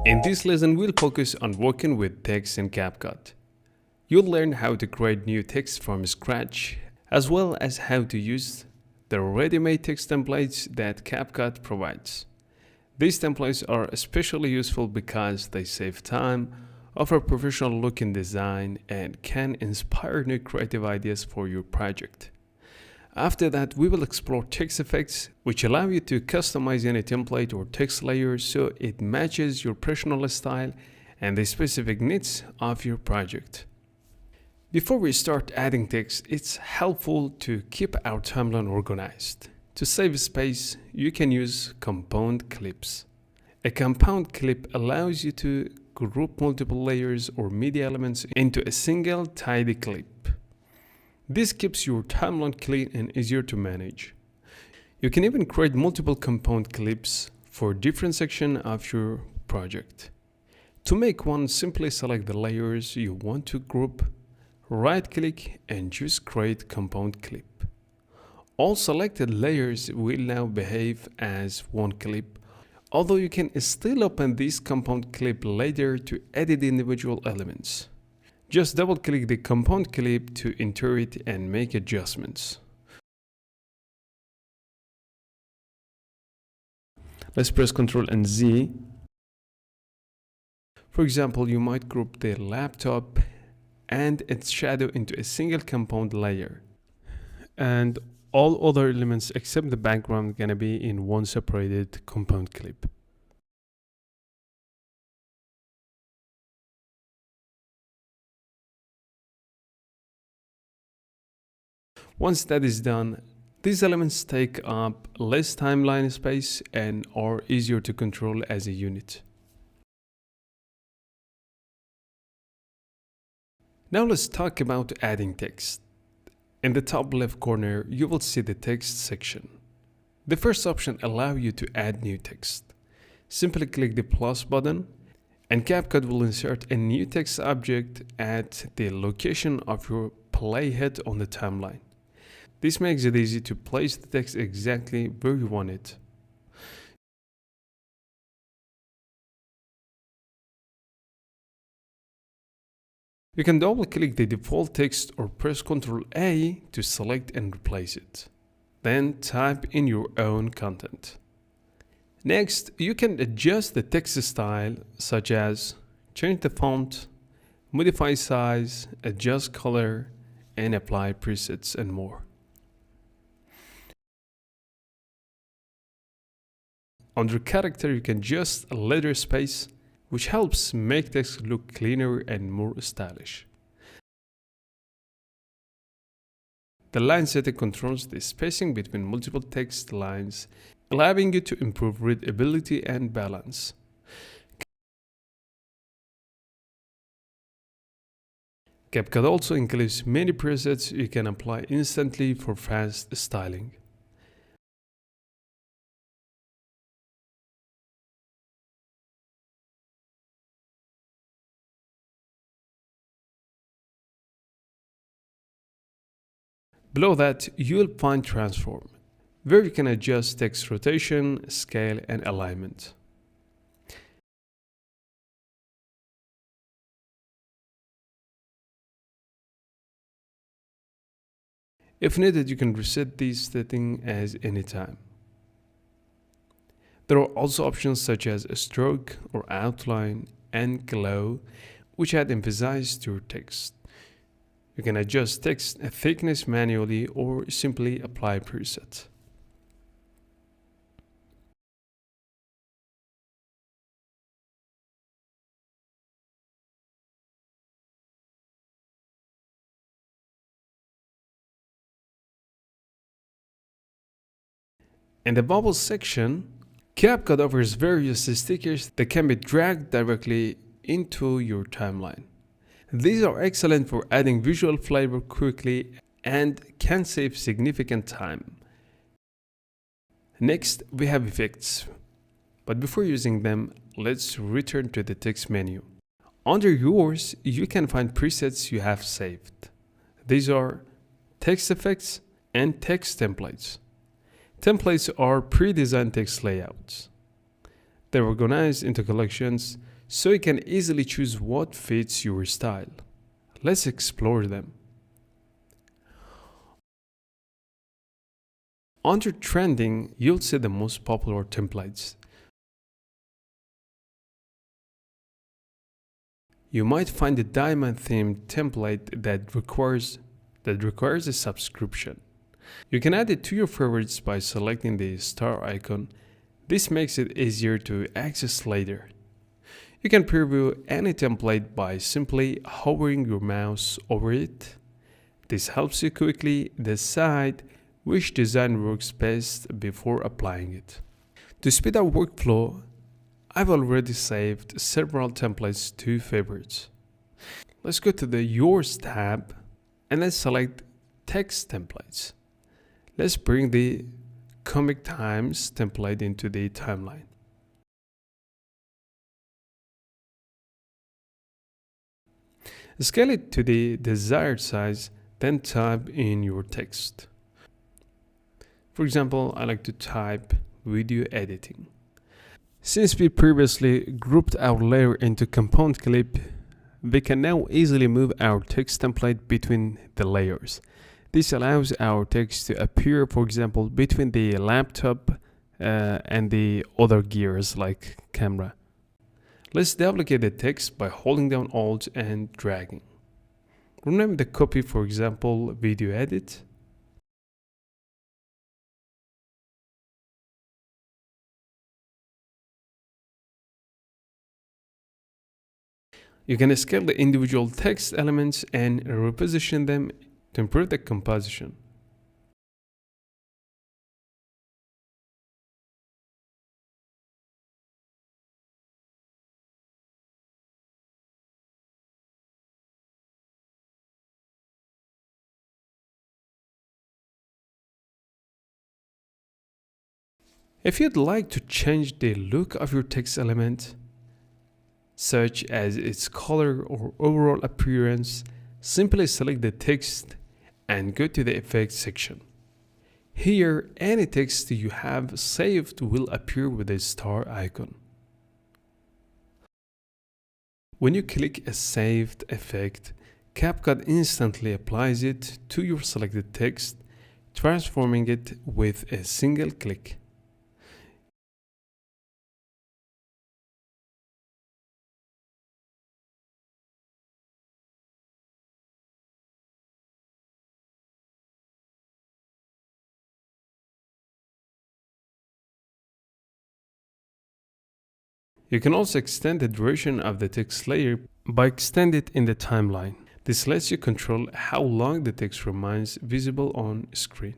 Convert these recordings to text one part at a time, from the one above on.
In this lesson, we'll focus on working with text in CapCut. You'll learn how to create new text from scratch, as well as how to use the ready-made text templates that CapCut provides. These templates are especially useful because they save time, offer professional-looking design, and can inspire new creative ideas for your project. After that, we will explore text effects, which allow you to customize any template or text layer so it matches your personal style and the specific needs of your project. Before we start adding text, it's helpful to keep our timeline organized. To save space, you can use compound clips. A compound clip allows you to group multiple layers or media elements into a single tidy clip. This keeps your timeline clean and easier to manage. You can even create multiple compound clips for different sections of your project. To make one, simply select the layers you want to group, right-click and choose Create Compound Clip. All selected layers will now behave as one clip, although you can still open this compound clip later to edit individual elements. Just double-click the compound clip to enter it and make adjustments. Let's press Ctrl and Z. For example, you might group the laptop and its shadow into a single compound layer. And all other elements except the background are gonna be in one separated compound clip. Once that is done, these elements take up less timeline space and are easier to control as a unit. Now let's talk about adding text. In the top left corner, you will see the text section. The first option allows you to add new text. Simply click the plus button and CapCut will insert a new text object at the location of your playhead on the timeline. This makes it easy to place the text exactly where you want it. You can double-click the default text or press Ctrl A to select and replace it. Then type in your own content. Next, you can adjust the text style, such as change the font, modify size, adjust color, and apply presets and more. Under character, you can adjust a letter space, which helps make text look cleaner and more stylish. The line setting controls the spacing between multiple text lines, allowing you to improve readability and balance. CapCut also includes many presets you can apply instantly for fast styling. Below that, you'll find Transform, where you can adjust text rotation, scale, and alignment. If needed, you can reset these settings at any time. There are also options such as a stroke or outline and glow, which add emphasize to your text. You can adjust text thickness manually or simply apply presets. In the bubbles section, CapCut offers various stickers that can be dragged directly into your timeline. These are excellent for adding visual flavor quickly and can save significant time. Next, we have effects. But before using them, let's return to the text menu. Under yours, you can find presets you have saved. These are text effects and text templates. Templates are pre-designed text layouts. They're organized into collections so you can easily choose what fits your style. Let's explore them. Under trending, you'll see the most popular templates. You might find a diamond themed template that requires a subscription. You can add it to your favorites by selecting the star icon. This makes it easier to access later. You can preview any template by simply hovering your mouse over it. This helps you quickly decide which design works best before applying it. To speed up workflow, I've already saved several templates to favorites. Let's go to the Yours tab and let's select Text Templates. Let's bring the Comic Times template into the timeline. Scale it to the desired size, then type in your text. For example, I like to type video editing. Since we previously grouped our layer into component clip, we can now easily move our text template between the layers. This allows our text to appear, for example, between the laptop and the other gears like camera. Let's duplicate the text by holding down Alt and dragging. Rename the copy, for example, video edit. You can scale the individual text elements and reposition them to improve the composition. If you'd like to change the look of your text element, such as its color or overall appearance, simply select the text and go to the Effects section. Here, any text you have saved will appear with a star icon. When you click a saved effect, CapCut instantly applies it to your selected text, transforming it with a single click. You can also extend the duration of the text layer by extending it in the timeline. This lets you control how long the text remains visible on screen.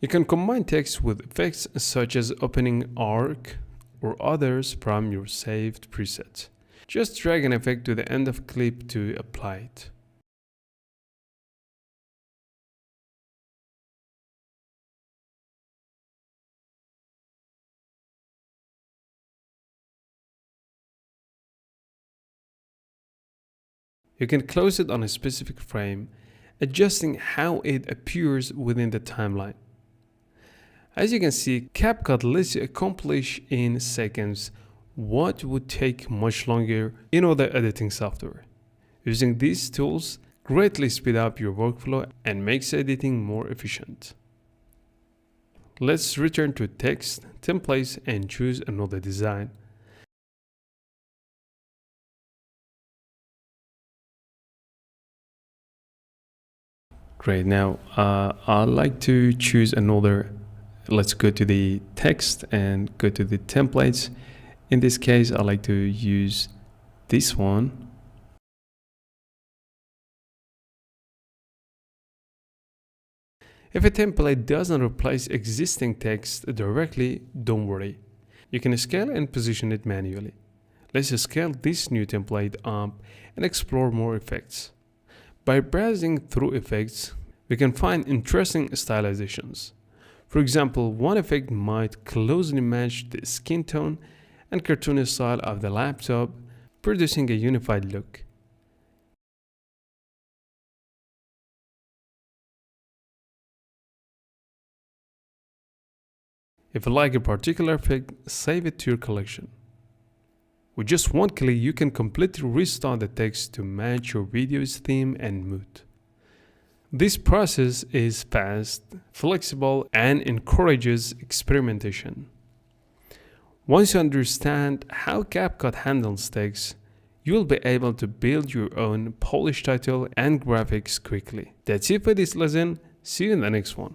You can combine text with effects such as opening arc or others from your saved presets. Just drag an effect to the end of clip to apply it. You can close it on a specific frame, adjusting how it appears within the timeline. As you can see, CapCut lets you accomplish in seconds what would take much longer in other editing software. Using these tools greatly speed up your workflow and makes editing more efficient. Let's return to text, templates, and choose another design. Great, now I'd like to choose another. Let's go to the text and go to the templates. In this case, I like to use this one. If a template doesn't replace existing text directly, don't worry. You can scale and position it manually. Let's scale this new template up and explore more effects. By browsing through effects, we can find interesting stylizations. For example, one effect might closely match the skin tone and cartoony style of the laptop, producing a unified look. If you like a particular pic, save it to your collection. With just one click, you can completely restyle the text to match your video's theme and mood. This process is fast, flexible, and encourages experimentation. Once you understand how CapCut handles text, you will be able to build your own polished title and graphics quickly. That's it for this lesson. See you in the next one.